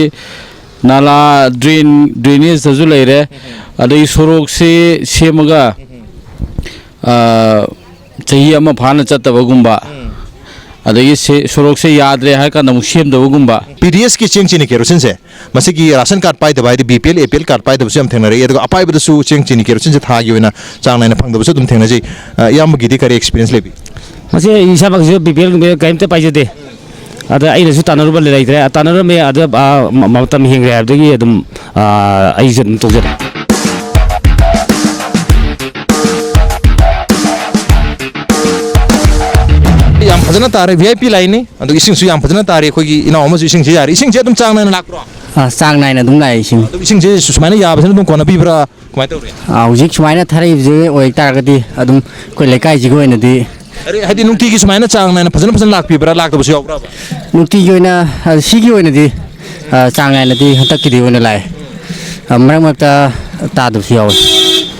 ꯅꯥꯂꯥ ꯗ꯭ꯔꯦꯅꯦꯖꯇꯁꯨ ꯂꯩꯔꯦ ꯑꯗꯒꯤ ꯁꯣꯔꯣꯛꯁꯤ ꯁꯦꯝꯃꯒ ꯆꯍꯤ ꯑꯃ ꯐꯥꯅ ꯆꯠꯇꯕꯒꯨꯝꯕ ꯑꯗꯒꯤ ꯁꯣꯔꯣꯛꯁꯦ ꯌꯥꯗ꯭ꯔꯦ ꯍꯥꯏ ꯀꯥꯟꯗ ꯑꯃꯨꯛ ꯁꯦꯝꯗꯕꯒꯨꯝꯕ PDS की चेंग चीनी केरोसिन से मसी की राशन कार्ड पाई दबाई BPL APL कार्ड पाई दबसे हम थेंगना रही है तो अपाई बदसु चेंग चीनी केरोसिन से था योना चांग नाइन फंग दबसे तुम थेंगना जी याम गिदी करे एक्सपीरियंस ले भी मसे ईसा बक्से BPL में कहीं ते पाई जाते अदा आई रसु तानर बल ले रहे तानर में अदा ममता में हिंग रहे हैं देखिए तुम आई से तो जरा याम फजना तारे VIP लाइन ने अदो इसिंग सु याम फजना तारे कोई इना ओमस इसिंग जे यार इसिंग जे तुम चांग नाइन लाख रो चांग नाइन तुम लाए इसिंग अदो इसिंग जे सुमाने या बसन तुम कोना बीब्रा कमाय तोरे हुजिक सुमाने थारे जे ओइ तारगदी अदुम कोइ लेकाई जिगो ओइनदी अरे हाइदि नुंगती की सुमाने चांग नाइन फजना लाख बीब्रा लाख तबसे यावब्रा नुंगती की ओइना सिगी ओइनदी चांग नाइनदी हतक्कीदी ओइना लाए मरक मरकता तादबसे याव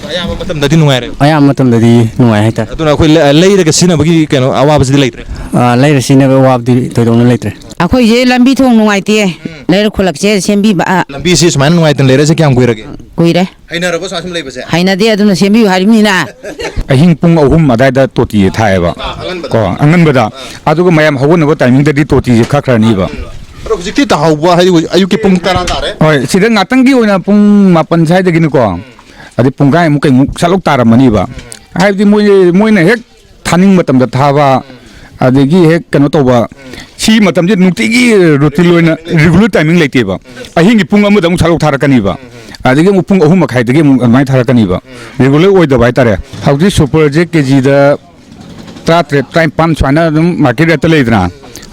अयाम मतमददी नुंगाय रे अयाम मतमददी नुंगाय हाइता अदुना कोइ लेइरगा सिनबगी केनो अवाबसदि लेइत्रे लेइर सिनबा अवाबदि तोइदोंना लेइत्रे अखोई ये लंबी थोंग नुंगाइते लेर खुलकसे सेंबी बा लंबी से सुमाने नुंगाइतन लेरे से क्याम कुइरगे कुइरे हैना रबो सासम लेबसे हैना दे अदुना सेंबी हारिमिना अहिंग पुंग अहुम अदायदा तोती थाएबा को अंगनबदा अदुगा मयाम हवनबो टाइमिंग ददी तोती खखरनीबा अरो हुजिकति ताहौबा हाइदि अयुकि पुंग 10 तारे होय सिदा ngatangi ओइना पुंग 9 साइदगिनि को अदि पुंगाय मुक मुक सालुक तारमनीबा हाइदि मोइना हेक थानिंग मतमदा थाबा अदगी हेक कनो तोबा सी मतमजे नुतिगी रुटीन लोइना रेगुलर टाइमिंग लेतेबा अहिंगी पुंग अमदा मुक सालुक थारकनीबा अदगी मुक पुंग 3 मखाइदगी मुक माइ थारकनीबा रेगुलर ओइदबा हाइतारे हाउदि सुपर जे केजीदा 35 स्वाना मार्केट रेट लेदना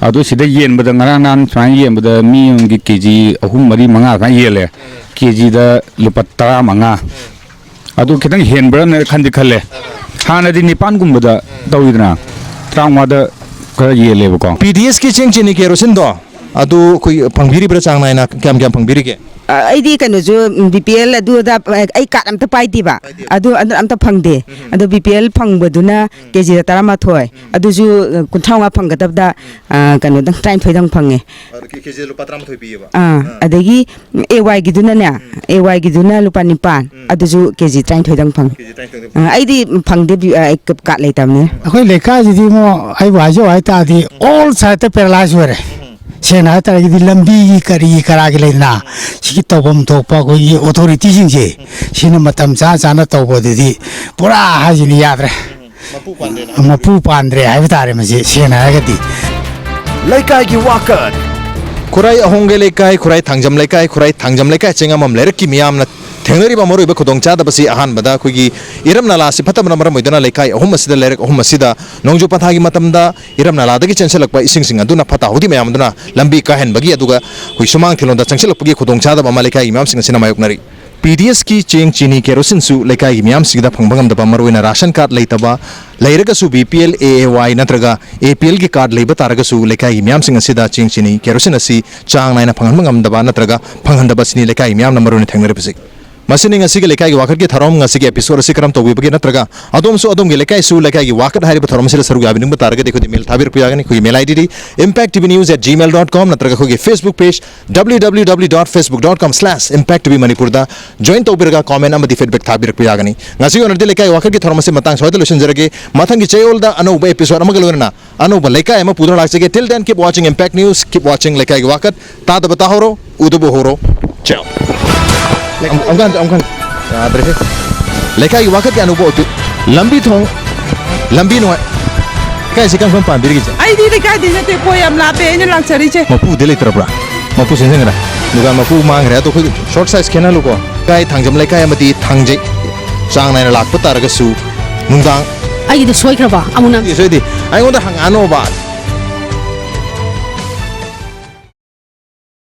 अदो सिदा येनबदा ngara nan स्वान येनबदा मी उंगी केजी 3 4 5 का येले केजीदा लुपा 15 अदो खितंग हेनब्रन खंदि खले हानदि निपान गुंबदा तौइदना त्रांगवादा खरा येलेबको PDS की चेंग चीनी केरोसिन दो अदो कोई फंगबिरी ब्रा चांग नाइना क्याम बिरी के ꯑꯩꯗꯤ ꯀꯩꯅꯣꯁꯨ BPL ꯑꯗꯨꯗ ꯑꯩ ꯀꯥꯔꯗ ꯑꯝꯇ ꯄꯥꯏꯗꯦꯕ ꯑꯗꯨ ꯑꯝꯇ ꯐꯪꯗꯦ ꯑꯗꯣ BPL ꯐꯪꯕꯗꯨꯅ ꯀꯦꯖꯤꯗ 12 ꯑꯗꯨꯁꯨ 35 ꯐꯪꯒꯗꯕꯗ ꯀꯩꯅꯣꯗꯪ 23ꯗꯪ ꯐꯪꯉꯦ ꯀꯦꯖꯤꯗ ꯂꯨꯄꯥ 13 ꯄꯤꯌꯦꯕ ꯑꯗꯒꯤ AY ꯒꯤꯗꯨꯅ ꯂꯨꯄꯥ 9 ꯑꯗꯨꯁꯨ ꯀꯦꯖꯤ 23ꯗꯪ ꯐꯪꯉꯦ ꯑꯩꯗꯤ ꯐꯪꯗꯦ ꯀꯥꯔꯗ ꯂꯩꯇꯕꯅꯤꯅ ꯑꯩꯈꯣꯏ ꯂꯩꯀꯥꯏꯁꯤꯗꯤ ꯃꯣ ꯑꯩꯕꯨ ꯍꯥꯏꯖꯧ ꯍꯥꯏꯇꯥꯔꯗꯤ ꯑꯣꯜ ꯁꯥꯏꯗꯇ ꯄꯦꯔꯥꯂꯥꯏꯁ ꯑꯣꯏꯔꯦ सेना हाइतारगदी लंबी करी करागी लेना सिगी तौबम थोपा कोई अथॉरिटी सिंगसे सिना मतम चा चाना तौबददी पुरा हाजिनि याद्रे मपू पांद्रे हाइतारे मसे सेना हाइगदी लेकाई वाकत खुराई अहोंगे लेकाई खुराई थांगजम लेकाई चिंगमम लेरकी मियाम न थेंगरी बा मरोइबा खुदोंग चादबसी अहान बदा खुगी इरम नाला से फतम नंबर मोइदना लेकाई अहुम मसिदा लेरक अहुम मसिदा नोंजो पथागी मतमदा इरम नाला दगी चंसलकपा इसिंग सिंग अदुना फता होदी मयाम दुना लंबी काहन बगी अदुगा हुई सुमांग थिलोंदा चंसलकपगी खुदोंग चादब अमा लेकाई मियाम सिंग सिना मायोकनरी PDS की चेंग चीनी केरोसिन सु लेकाई मियाम सिगदा फंगबंगम दबा मरोइना राशन कार्ड लेतबा लेरगसु BPL AAY नत्रगा APL की कार्ड लेबा तारगसु लेकाई मियाम सिंग सिदा चेंग चीनी केरोसिन असि चांग नाइना फंगबंगम दबा नत्रगा फंगहंदबा सिनी लेकाई मियाम नंबरोनि थेंगनरे पसिक मसिनी ngasi lekai gi wakat gi tharom ngasi gi episode si karam tobi bagi natraga adom gi lekai su lekai gi wakat hari ba tharom sila saru ga bining ba targa dekho di mail thabir piyagani kui mail id di impacttvnews@gmail.com natraga khogi Facebook page www.facebook.com/impacttvmanipur da join tobirga comment amadi feedback thabir piyagani ngasi gi onadi lekai wakat gi tharom se matang soida lusion jarage mathang gi chayol da anu ba episode amagalona anu ba lekai ama pudra lagsege till then keep watching impact news keep watching lekai gi wakat ta da bata horo udubo horo ciao Amkan adrese lekai wakat ya nubo tu lambi thong lambi no kai sikam kon pan birigi ai di lekai di nate ko yam la pe ni lang chari che mapu dele trabra mapu senjeng ra nuga mapu mang ra to khoi short size khena lu ko kai thangjam lekai amati thangje chang nai lak pa targa su nungdang ai di soi kraba amuna soi di ai ngonda hang ano ba